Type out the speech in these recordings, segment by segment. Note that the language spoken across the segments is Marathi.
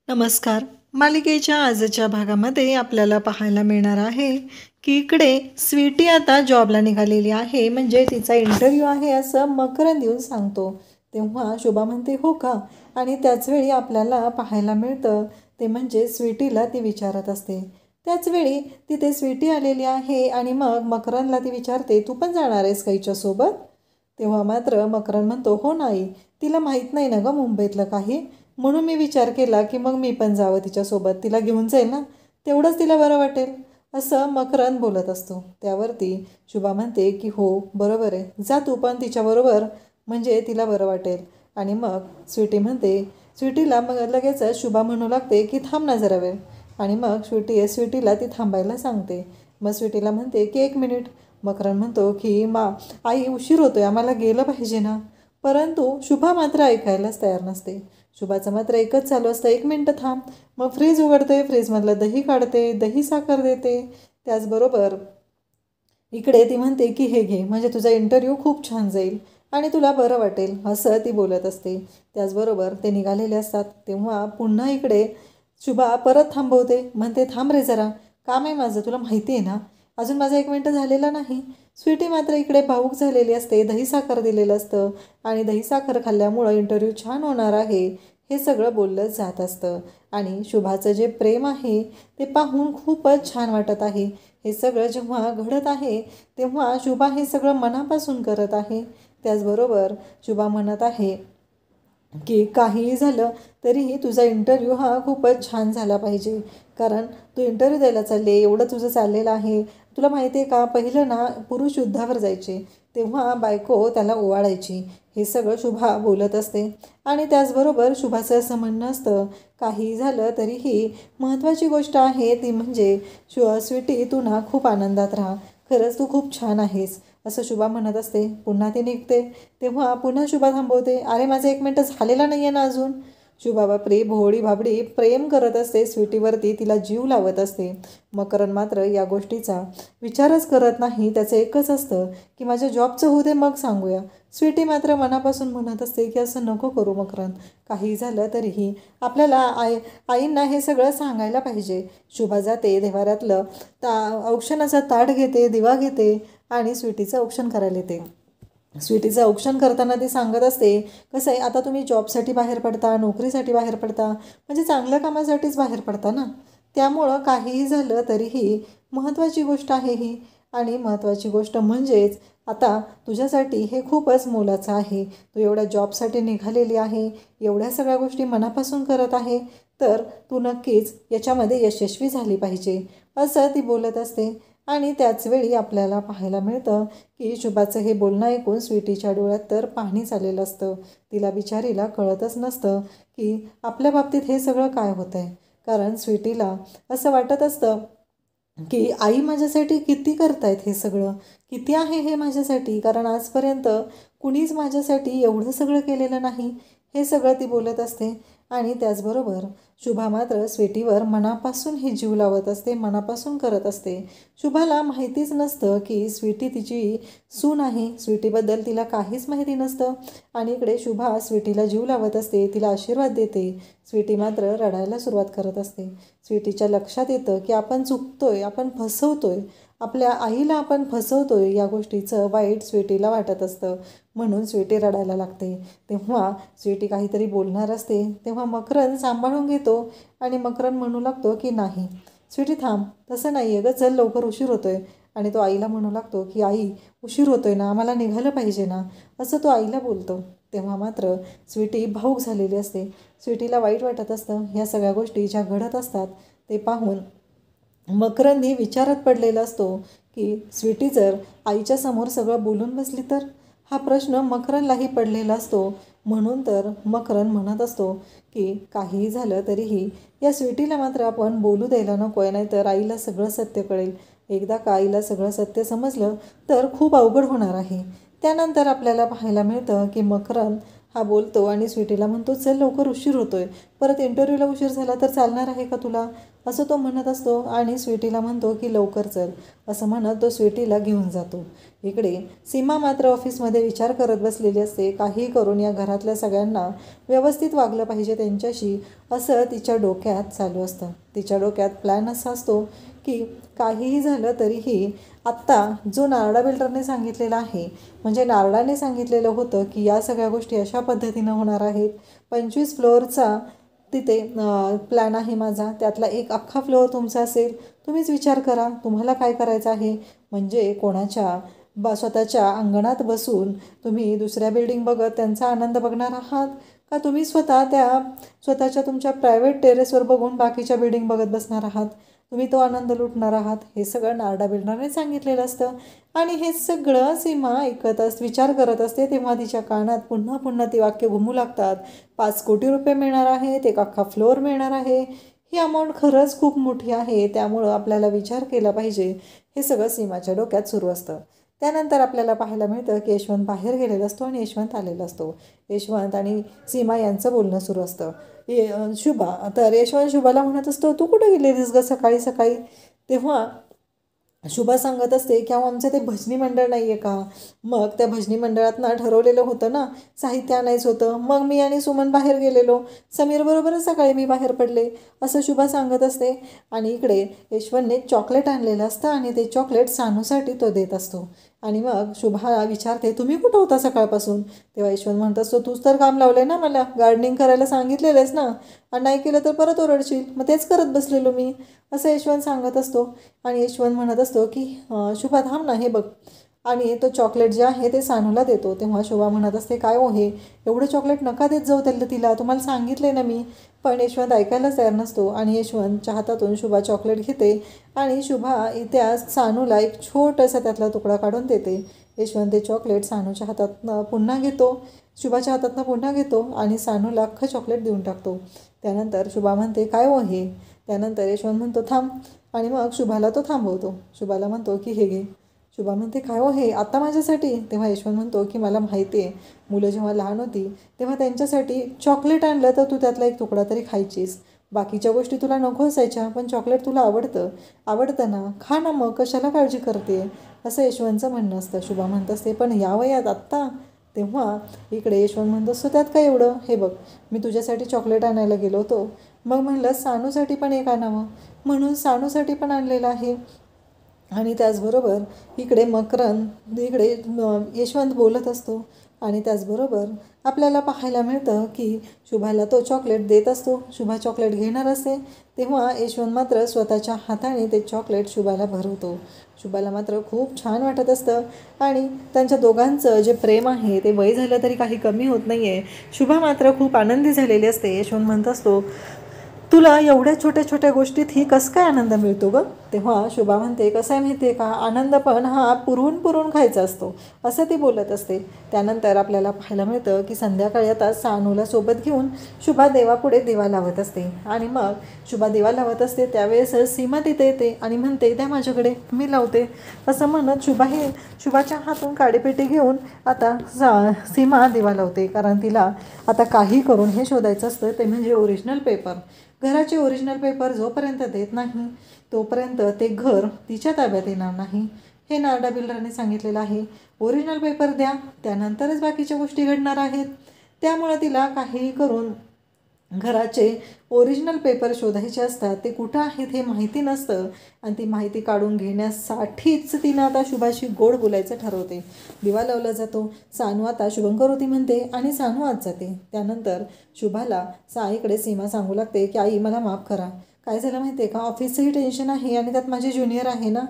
नमस्कार. मालिकेच्या आजच्या भागामध्ये आपल्याला पाहायला मिळणार आहे की इकडे स्वीटी आता जॉबला निघालेली आहे, म्हणजे तिचा इंटरव्ह्यू आहे असं मकरंद येऊन सांगतो. तेव्हा शुभा म्हणते हो का, आणि त्याचवेळी आपल्याला पाहायला मिळतं ते म्हणजे स्वीटीला ती विचारत असते. त्याचवेळी तिथे स्वीटी आलेली आहे आणि मग मकरंदला ती विचारते, तू पण जाणार आहेस का हिच्यासोबत? तेव्हा मात्र मकरंद म्हणतो, हो नाही, तिला माहीत नाही ना गं मुंबईतलं काही, म्हणून मी विचार केला की मग मी पण जावं तिच्यासोबत, तिला घेऊन जाईल ना, तेवढंच तिला बरं वाटेल, असं मकरंद बोलत असतो. त्यावरती शुभा म्हणते की हो बरोबर आहे, जा तू पण तिच्याबरोबर, म्हणजे तिला बरं वाटेल. आणि मग स्वीटी म्हणते, स्वीटीला मग लगेचच शुभा म्हणू लागते की थांब ना जरा वेळ. आणि मग स्वीटीला ती थांबायला सांगते. मग स्वीटीला म्हणते की 1 मिनिट. मकरंद म्हणतो की आई उशीर होतोय, आम्हाला गेलं पाहिजे ना. परंतु शुभा मात्र ऐकायलाच तयार नसते. शुभाचं मात्र एकच चालू असतं, 1 मिनिट थांब. मग फ्रीज उघडते, फ्रीजमधलं दही काढते, दही साखर देते. त्याचबरोबर इकडे ती म्हणते की हे घे, म्हणजे तुझा इंटरव्ह्यू खूप छान जाईल आणि तुला बरं वाटेल, असं ती बोलत असते. त्याचबरोबर ते निघालेले असतात. तेव्हा पुन्हा इकडे शुभा परत थांबवते, म्हणते थांब रे जरा, काम आहे माझं, तुला माहिती आहे ना, अजून माझा 1 मिनिट झालेला नाही. स्वीटी मात्र इकडे भावूक झालेली असते, दही साखर दिलेलं असतं आणि दही साखर खाल्ल्यामुळं इंटरव्ह्यू छान होणार आहे हे सगळं बोललं जात असतं. आणि शुभाचं जे प्रेम आहे ते पाहून खूपच छान वाटत आहे. हे सगळं जेव्हा घडत आहे तेव्हा शुभा हे सगळं मनापासून करत आहे. त्याचबरोबर शुभा म्हणत आहे की काहीही झालं तरीही तुझा इंटरव्ह्यू हा खूपच छान झाला पाहिजे, कारण तू इंटरव्ह्यू द्यायला चालले, एवढं तुझं चाललेलं आहे. तुला माहिती आहे का, पहिलं ना पुरुष युद्धावर जायचे तेव्हा बायको त्याला ओवाळायची. हे सगळं शुभा बोलत असते. आणि त्याचबरोबर शुभाचं असं म्हणणं असतं, काही झालं तरीही महत्त्वाची गोष्ट आहे ती म्हणजे स्वीटी तू ना खूप आनंदात राहा, खरंच तू खूप छान आहेस, असं शुभा म्हणत असते. पुन्हा ती निघते. तेव्हा पुन्हा शुभा थांबवते, अरे माझा 1 मिनिट झालेला नाही आहे ना अजून. शुभा बापरे भोळी भाबडी प्रेम करत असते स्वीटीवरती, तिला जीव लावत असते. मकरंद मात्र या गोष्टीचा विचारच करत नाही. त्याचं एकच असतं की माझ्या जॉबचं होऊ दे मग सांगूया. स्वीटी मात्र मनापासून म्हणत असते की असं नको करू मकरंद, काही झालं तरीही आपल्याला आईंना हे सगळं सांगायला पाहिजे. शुभा जाते देवाऱ्यातलं औक्षणाचा ताट घेते, दिवा घेते आणि स्वीटीचं औक्षण करायला येते. स्वीटीचं औक्षण करताना ती सांगत असते, कसं आहे आता तुम्ही जॉबसाठी बाहेर पडता, नोकरीसाठी बाहेर पडता, म्हणजे चांगल्या कामासाठीच बाहेर पडता ना, त्यामुळं काहीही झालं तरीही महत्त्वाची गोष्ट आहे ही. आणि महत्त्वाची गोष्ट म्हणजेच आता तुझ्यासाठी हे खूपच मोलाचं आहे. तू एवढ्या जॉबसाठी निघालेली आहे, एवढ्या सगळ्या गोष्टी मनापासून करत आहे, तर तू नक्कीच याच्यामध्ये यशस्वी झाली पाहिजे, असं ती बोलत असते. आणि त्याचवेळी आपल्याला पाहायला मिळतं की शुभाचं हे बोलणं ऐकून स्वीटीच्या डोळ्यात तर पाणी चाललेलं असतं. तिला बिचारीला कळतच नसतं की आपल्या बाबतीत हे सगळं काय होतं आहे, कारण स्वीटीला असं वाटत असतं की आई माझ्यासाठी किती करतायत हे सगळं, किती आहे हे माझ्यासाठी, कारण आजपर्यंत कुणीच माझ्यासाठी एवढं सगळं केलेलं नाही, हे सगळं ती बोलत असते. आणि त्याचबरोबर शुभा मात्र स्वीटीवर मनापासून ही जीव लावत असते, मनापासून करत असते. शुभाला माहितीच नसतं की स्वीटी तिची सून आहे, स्वीटीबद्दल तिला काहीच माहिती नसतं. आणि इकडे शुभा स्वीटीला जीव लावत असते, तिला आशीर्वाद देते. स्वीटी मात्र रडायला सुरुवात करत असते. स्वीटीच्या लक्षात येतं की आपण चुकतोय, आपण फसवतोय, आपल्या आईला आपण फसवतोय, या गोष्टीचं वाईट स्वीटीला वाटत असतं. म्हणून स्वीटी रडायला लागते. तेव्हा स्वीटी काहीतरी बोलणार असते, तेव्हा मकरंद सांभाळून घेतो आणि मकरंद म्हणू लागतो की नाही स्वीटी थांब, तसं नाही आहे गं, चल लवकर उशीर होतोय. आणि तो आईला म्हणू लागतो की आई उशीर होतोय ना, आम्हाला निघालं पाहिजे ना, असं तो आईला बोलतो. तेव्हा मात्र स्वीटी भावूक झालेली असते. स्वीटीला वाईट वाटत असतं. ह्या सगळ्या गोष्टी ज्या घडत असतात ते पाहून मकरंदही विचारात पडलेला असतो की स्वीटी जर आईच्या समोर सगळं बोलून बसली तर, हा प्रश्न मकरंदलाही पडलेला असतो. म्हणून तर मकरंद म्हणत असतो की काहीही झालं तरीही या स्वीटीला मात्र आपण बोलू द्यायला नको आहे, नाही तर आईला सगळं सत्य कळेल. एकदा का आईला सगळं सत्य समजलं तर खूप अवघड होणार आहे. त्यानंतर आपल्याला पाहायला मिळतं की मकरंद हा बोलतो आणि स्वीटीला म्हणतो चल लवकर उशीर होतोय, परत इंटरव्ह्यूला उशीर झाला तर चालणार आहे का तुला, असं तो म्हणत असतो. आणि स्वीटीला म्हणतो की लवकर चल असं म्हणत तो स्वीटीला घेऊन जातो. इकडे सीमा मात्र ऑफिसमध्ये विचार करत बसलेली असते. काही करून या घरातल्या सगळ्यांना व्यवस्थित वागलं पाहिजे त्यांच्याशी, असं तिच्या डोक्यात चालू असतं. तिच्या डोक्यात प्लॅन असा असतो की काहीही झालं तरीही आत्ता जो नारडा बिल्डरने सांगितलेला आहे, म्हणजे नारडाने सांगितलेलं होतं की या सगळ्या गोष्टी अशा पद्धतीनं होणार आहेत, 25 फ्लोअरचा तिथे प्लॅन आहे माझा, त्यातला एक अख्खा फ्लोअर तुमचा असेल, तुम्हीच विचार करा तुम्हाला काय करायचं आहे. म्हणजे कोणाच्या स्वतःच्या अंगणात बसून तुम्ही दुसऱ्या बिल्डिंग बघत त्यांचा आनंद बघणार आहात, का तुम्ही स्वतःच्या तुमच्या प्रायव्हेट टेरेसवर बघून बाकीच्या बिल्डिंग बघत बसणार आहात, तुम्ही तो आनंद लुटणार आहात. हे सगळं नारडा बिल्डरने सांगितलेलं असतं. आणि हे सगळं सीमा विचार करत असते तेव्हा तिच्या कानात पुन्हा पुन्हा ती वाक्य घुमू लागतात. 5 कोटी रुपये मिळणार आहेत, एक अख्खा फ्लोअर मिळणार आहे, ही अमाऊंट खरंच खूप मोठी आहे, त्यामुळं आपल्याला विचार केला पाहिजे, हे सगळं सीमाच्या डोक्यात सुरू असतं. त्यानंतर आपल्याला पाहायला मिळतं की यशवंत बाहेर गेलेला असतो आणि यशवंत आलेला असतो. यशवंत आणि सीमा यांचं बोलणं सुरू असतं. शुभा तर यशवंत शुभाला म्हणत असतो तू कुठं गेलेलीस ग सकाळी सकाळी. तेव्हा शुभा सांगत असते की अहो आमचं ते भजनी मंडळ नाही आहे का, मग त्या भजनी मंडळातनं ठरवलेलं होतं ना साहित्य आणायचं होतं, मग मी आणि सुमन बाहेर गेलेलो, समीरबरोबरच सकाळी मी बाहेर पडले, असं शुभा सांगत असते. आणि इकडे यशवंतने चॉकलेट आणलेलं असतं आणि ते चॉकलेट सानूसाठी तो देत असतो. आणि मग शुभा विचारते तुम्ही कुठं होता सकाळपासून. तेव्हा यशवंत म्हणत असतो तूच तर काम लावलं आहे ना मला, गार्डनिंग करायला सांगितलेलंच ना, आणि नाही केलं तर परत ओरडशील, मग तेच करत बसलेलो मी, असं यशवंत सांगत असतो. आणि यशवंत म्हणत असतो की शुभा थांब ना हे बघ, आणि तो चॉकलेट जे आहे ते सानूला देतो. तेव्हा शुभा म्हणत असते काय हो हे एवढं चॉकलेट नका देत जाऊ तिला, तुम्हाला सांगितले ना मी. पण यशवंत ऐकायलाच तयार नसतो आणि यशवंतच्या हातातून शुभा चॉकलेट घेते आणि शुभा त्या सानूला एक छोटासा त्यातला तुकडा काढून देते. यशवंत ते चॉकलेट सानूच्या हातातनं पुन्हा घेतो, शुभाच्या हातातनं पुन्हा घेतो आणि सानूला अख्खं चॉकलेट देऊन टाकतो. त्यानंतर शुभा म्हणते काय हो हे. त्यानंतर यशवंत म्हणतो थांब, आणि मग शुभाला तो थांबवतो. शुभाला म्हणतो की हे घे. शुभा म्हणते काय हो हे आता माझ्यासाठी. तेव्हा यशवंत म्हणतो की मला माहिती आहे मुलं जेव्हा लहान होती तेव्हा त्यांच्यासाठी चॉकलेट आणलं तर तू त्यातला एक तुकडा तरी खायचीस, बाकीच्या गोष्टी तुला नको असायच्या, पण चॉकलेट तुला आवडतं ना, खा ना, मग कशाला काळजी करते, असं यशवंतचं म्हणणं असतं. शुभा म्हणत असते पण या वयात आत्ता. तेव्हा इकडे यशवंत म्हणत असतो त्यात काय एवढं, हे बघ मी तुझ्यासाठी चॉकलेट आणायला गेलो होतो, मग म्हणलं सानूसाठी पण एक आणावं, म्हणून सानूसाठी पण आणलेलं आहे. आणि त्याचबरोबर इकडे यशवंत बोलत असतो. आणि त्याचबरोबर आपल्याला पाहायला मिळतं की शुभाला तो चॉकलेट देत असतो. शुभा चॉकलेट घेणार असते तेव्हा यशवंत मात्र स्वतःच्या हाताने ते चॉकलेट शुभाला भरवतो. शुभाला मात्र खूप छान वाटत असतं आणि त्यांच्या दोघांचं जे प्रेम आहे ते वय झालं तरी काही कमी होत नाही आहे. शुभा मात्र खूप आनंदी झालेली असते. यशवंत म्हणत असतो तुला एवढ्या छोट्या छोट्या गोष्टीत ही कसं काय आनंद मिळतो गं. तेव्हा शुभा म्हणते कसं आहे माहिती आहे का, आनंद पण हा पुरवून खायचा असतो, असं ती बोलत असते. त्यानंतर आपल्याला पाहायला मिळतं की संध्याकाळी आता सानूला सोबत घेऊन शुभा देवापुढे दिवा लावत असते. आणि मग शुभा दिवा लावत असते त्यावेळेस सीमा तिथे येते आणि म्हणते द्या माझ्याकडे मी लावते, असं म्हणत शुभाच्या हातून काडीपेटी घेऊन आता सीमा दिवा लावते. कारण तिला आता काही करून हे शोधायचं असतं ते म्हणजे ओरिजिनल पेपर. घराचे ओरिजिनल पेपर जोपर्यंत देत नाही तोपर्यंत ते घर तिच्या ताब्यात येणार नाही, हे नारडा बिल्डरने सांगितलेलं आहे. ओरिजिनल पेपर द्या, त्यानंतरच बाकीच्या गोष्टी घडणार आहेत. त्यामुळं तिला काहीही करून घराचे ओरिजिनल पेपर शोधायचे असतात. ते कुठं आहेत हे माहिती नसतं आणि ती माहिती काढून घेण्यासाठीच तिनं आता शुभाशी गोड बोलायचं ठरवते. दिवा लावला जातो. सानू आता शुभंकरोती म्हणते आणि सानू आत जाते. त्यानंतर शुभाला इकडे सीमा सांगू लागते की आई मला माफ करा, काय झालं माहिती आहे का, ऑफिसचंही टेन्शन आहे आणि त्यात माझी ज्युनियर आहे ना,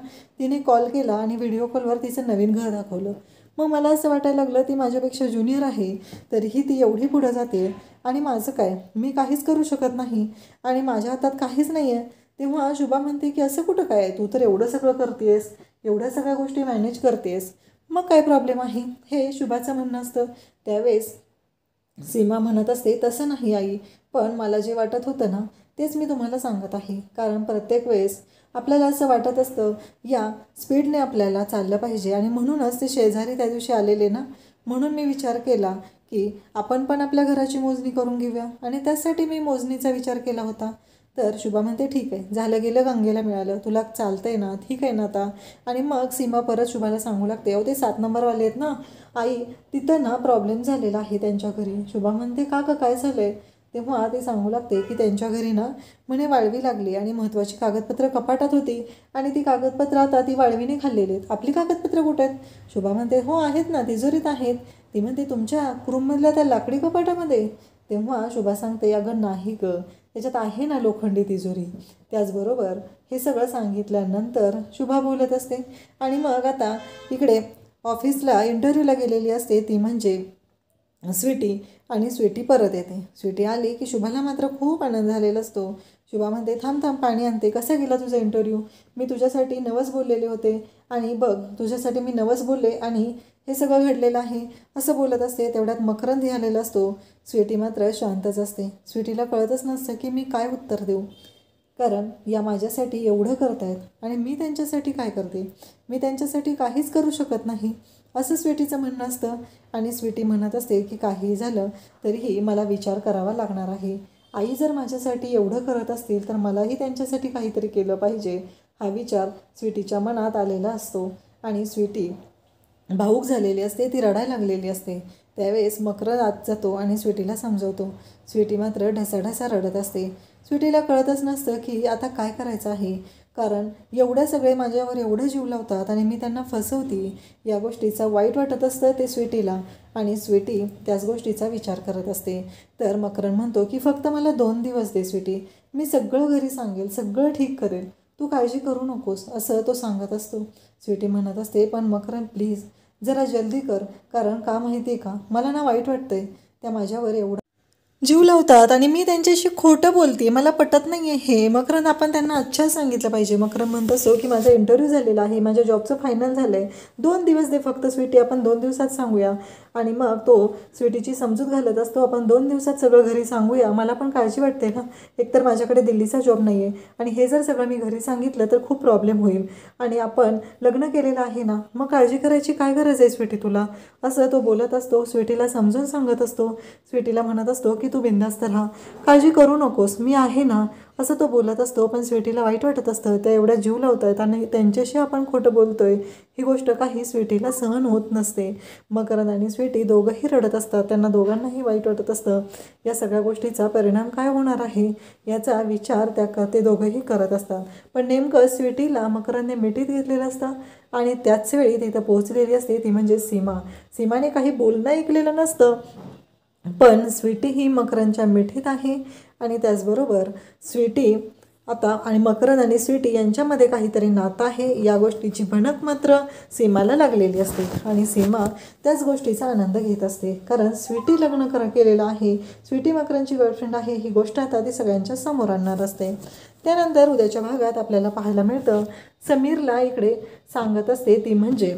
तिने कॉल केला आणि व्हिडिओ कॉलवर तिचं नवीन घर दाखवलं. मग मला असं वाटायला लागलं ती माझ्यापेक्षा ज्युनियर आहे तरीही ती एवढी पुढं जाते आणि माझं काय, मी काहीच करू शकत नाही आणि माझ्या हातात काहीच नाही आहे. तेव्हा शुभा म्हणते की असं कुठं काय, तू तर एवढं सगळं करतेस, एवढ्या सगळ्या गोष्टी मॅनेज करतेस, मग काय प्रॉब्लेम आहे, हे शुभाचं म्हणणं असतं. त्यावेळेस सीमा म्हणत असते तसं नाही आई, पण मला जे वाटत होतं ना तेच मी तुम्हाला सांगत आहे. कारण प्रत्येक वेळेस आपल्याला असं वाटत असतं या स्पीडने आपल्याला चाललं पाहिजे आणि म्हणूनच ते शेजारी त्या दिवशी आलेले ना, म्हणून मी विचार केला की आपण पण आपल्या घराची मोजणी करून घेऊया आणि त्यासाठी मी मोजणीचा विचार केला होता. तर शुभा म्हणते ठीक आहे, झालं गेलं गंगेला मिळालं, तुला चालतंय ना, ठीक आहे ना आता. आणि मग सीमा परत शुभाला सांगू लागते, अहो ते 7 नंबरवाले आहेत ना आई, तिथं ना प्रॉब्लेम झालेला आहे त्यांच्या घरी. शुभा म्हणते का काय झालं आहे. तेव्हा ते सांगू लागते की त्यांच्या घरी ना म्हणे वाळवी लागली आणि महत्त्वाची कागदपत्रं कपाटात होती आणि ती कागदपत्रं आता ती वाळवीने खाल्लेली आहेत. आपली कागदपत्रं कुठे आहेत. शुभा म्हणते हो आहेत ना, तिजोरीत आहेत. ती म्हणते तुमच्या रूममधल्या त्या लाकडी कपाटामध्ये. तेव्हा शुभा सांगते अगं नाही गं, त्याच्यात आहे ना लोखंडी तिजोरी. त्याचबरोबर हे सगळं सांगितल्यानंतर शुभा बोलत असते आणि मग आता इकडे ऑफिसला इंटरव्ह्यूला गेलेली असते ती म्हणजे स्वीटी. आणि स्वीटी परत येते. स्वीटी आली की शुभाला मात्र खूप आनंद झालेला असतो. शुभा म्हणते थांब थांब पाणी आणते, कसा गेला तुझा इंटरव्ह्यू. मी तुझ्यासाठी नवस बोललेले होते आणि बघ तुझ्यासाठी मी नवस बोलले आणि हे सगळं घडलेलं आहे असं बोलत असते. तेवढ्यात मकरंद आलेला असतो. स्वीटी मात्र शांतच असते. स्वीटीला कळतच नसतं की मी काय उत्तर देऊ, कारण या माझ्यासाठी एवढं करत आहेत आणि मी त्यांच्यासाठी काय करते. मी त्यांच्यासाठी काहीच करू शकत नाही असं स्वीटीचं म्हणणं असतं. आणि स्वीटी म्हणत असते की काहीही झालं तरीही मला विचार करावा लागणार आहे. आई जर माझ्यासाठी एवढं करत असतील तर मलाही त्यांच्यासाठी काहीतरी केलं पाहिजे हा विचार स्वीटीच्या मनात आलेला असतो. आणि स्वीटी भाऊक झालेली असते, ती रडायला लागलेली असते. त्यावेळेस मकरंद आत जातो आणि स्वीटीला समजवतो. स्वीटी मात्र ढसाढसा रडत असते. स्वीटीला कळतच नसतं की आता काय करायचं आहे, कारण एवढे सगळे माझ्यावर एवढं जीव लावतात आणि मी त्यांना फसवती या गोष्टीचं वाईट वाटत असतं ते स्वीटीला. आणि स्वीटी त्याच गोष्टीचा विचार करत असते. तर मकरंद म्हणतो की फक्त मला 2 दिवस दे स्वीटी, मी सगळं घरी सांगेल, सगळं ठीक करेल, तू काळजी करू नकोस असं तो सांगत असतो. स्वीटी म्हणत असते पण मकरंद प्लीज जरा जल्दी कर, कारण का माहिती आहे का मला ना वाईट वाटतंय, त्या माझ्यावर एवढं जीव लावतात आणि मी त्यांच्याशी खोटं बोलते, मला पटत नाही आहे हे. मकरंद आपण त्यांना अच्छा सांगितलं पाहिजे. मकरंद म्हणत असतो की माझा इंटरव्ह्यू झालेला आहे, माझ्या जॉबचं फायनल झालं आहे, 2 दिवस दे फक्त स्वीटी, आपण 2 दिवसात सांगूया. आणि मग तो स्वीटीची समजूत घालत असतो, आपण 2 दिवसात सगळं घरी सांगूया, मला पण काळजी वाटते ना, एकतर माझ्याकडे दिल्लीचा जॉब नाही आहे आणि हे जर सगळं मी घरी सांगितलं तर खूप प्रॉब्लेम होईल आणि आपण लग्न केलेलं आहे ना, मग काळजी करायची काय गरज आहे स्वीटी तुला, असं तो बोलत असतो. स्वीटीला समजून सांगत असतो. स्वीटीला म्हणत असतो की तू बिंदास्त राहा, काळजी करू नकोस, मी आहे ना, असं तो बोलत असतो. पण स्वीटीला वाईट वाटत असतं, त्या एवढ्या जीव लावत आहेत आणि त्यांच्याशी आपण खोटं बोलतोय ही गोष्ट काही स्वीटीला सहन होत नसते. मकरंद आणि स्वीटी दोघंही रडत असतात. त्यांना दोघांनाही वाईट वाटत असतं. या सगळ्या गोष्टीचा परिणाम काय होणार आहे याचा विचार ते दोघंही करत असतात. पण नेमकं स्वीटीला मकरंदने मिठीत घेतलेलं असतं आणि त्याच वेळी तिथं पोहोचलेली असते ती म्हणजे सीमा. सीमाने काही बोलणं ऐकलेलं नसतं, पण स्वीटी ही मकरंदच्या मिठीत आहे. आणि त्याचबरोबर स्वीटी आता आणि मकरंद आणि स्वीटी यांच्यामध्ये काहीतरी नातं आहे या गोष्टीची भनक मात्र सीमाला लागलेली असते. आणि सीमा त्याच गोष्टीचा आनंद घेत असते, कारण स्वीटी लग्न केलेलं आहे, स्वीटी मकरंदची गर्लफ्रेंड आहे ही गोष्ट आता ती सगळ्यांच्या समोर आणणार असते. त्यानंतर उद्याच्या भागात आपल्याला पाहायला मिळतं समीरला इकडे सांगत असते ती म्हणजे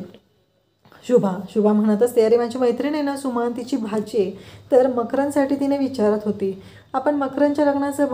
शुभा म्हणत असते अरे माझी मैत्रीण आहे ना सुमन, तिची भाची आहे, तर मकरंदसाठी तिने विचारत होती, आपण मकरंदच्या लग्नाचं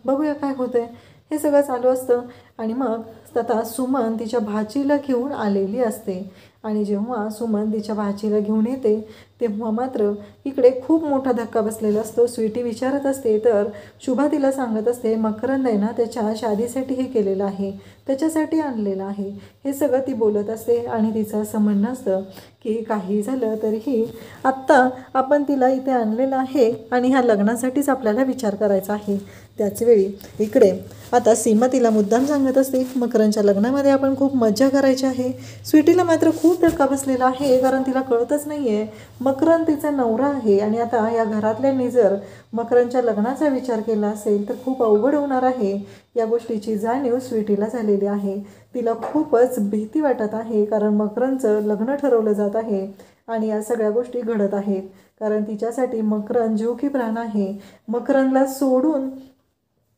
बघूया काय होतंय. हे सगळं चालू असतं आणि मग आता सुमन तिच्या भाचीला घेऊन आलेली असते. आणि जेव्हा सुमन तिच्या भाचीला घेऊन येते तेव्हा मात्र इकडे खूप मोठा धक्का बसलेला असतो. स्वीटी विचारत असते तर शुभा तिला सांगत असते मकरंद आहे ना त्याच्या शादीसाठी हे केलेलं आहे, त्याच्यासाठी आणलेलं आहे, हे सगळं ती बोलत असते. आणि तिचं असं म्हणणं असतं की काही झालं तरीही आत्ता आपण तिला इथे आणलेलं आहे आणि ह्या लग्नासाठीच आपल्याला विचार करायचा आहे. त्याचवेळी इकडे आता सीमा तिला मुद्दाम सांगत असते मकरंदच्या लग्नामध्ये आपण खूप मज्जा करायची आहे. स्वीटीला मात्र खूप धक्का बसलेला आहे, कारण तिला कळतच नाही आहे मकरंद तिचा नवरा आहे आणि आता या घरातल्यांनी जर मकरंदच्या लग्नाचा विचार केला असेल तर खूप अवघड होणार आहे. या गोष्टीची जाणीव स्वीटीला झालेली आहे. तिला खूपच भीती वाटत आहे, कारण मकरंदचं लग्न ठरवलं जात आहे आणि या सगळ्या गोष्टी घडत आहेत, कारण तिच्यासाठी मकरंद जीव की प्राण आहे. मकरंदला सोडून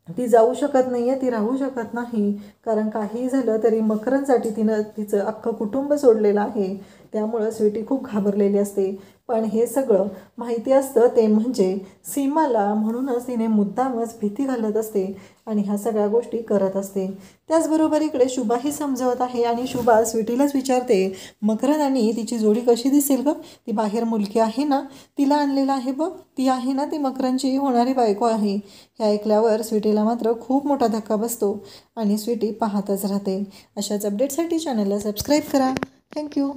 ती जाऊ शकत नाही आहे, ती राहू शकत नाही, कारण काही झालं तरी मकरंदसाठी तिनं तिचं अख्खं कुटुंब सोडलेलं आहे. त्यामुळं स्वीटी खूप घाबरलेली असते. पण हे सगळं माहिती असतं ते म्हणजे सीमाला, म्हणूनच तिने मुद्दामच भीती घालत असते आणि ह्या सगळ्या गोष्टी करत असते. त्याचबरोबर इकडे शुभाही समजवत आहे आणि शुभा स्वीटीलाच विचारते, मकरंद आणि तिची जोडी कशी दिसेल गं? ती बाहेर मुलगी आहे ना, तिला आणलेलं आहे बघ, ती आहे ना ती मकरंदची होणारी बायको आहे. हे ऐकल्यावर स्वीटीला मात्र खूप मोठा धक्का बसतो आणि स्वीटी पाहतच राहते. अशाच अपडेटसाठी चॅनलला सबस्क्राईब करा. थँक्यू.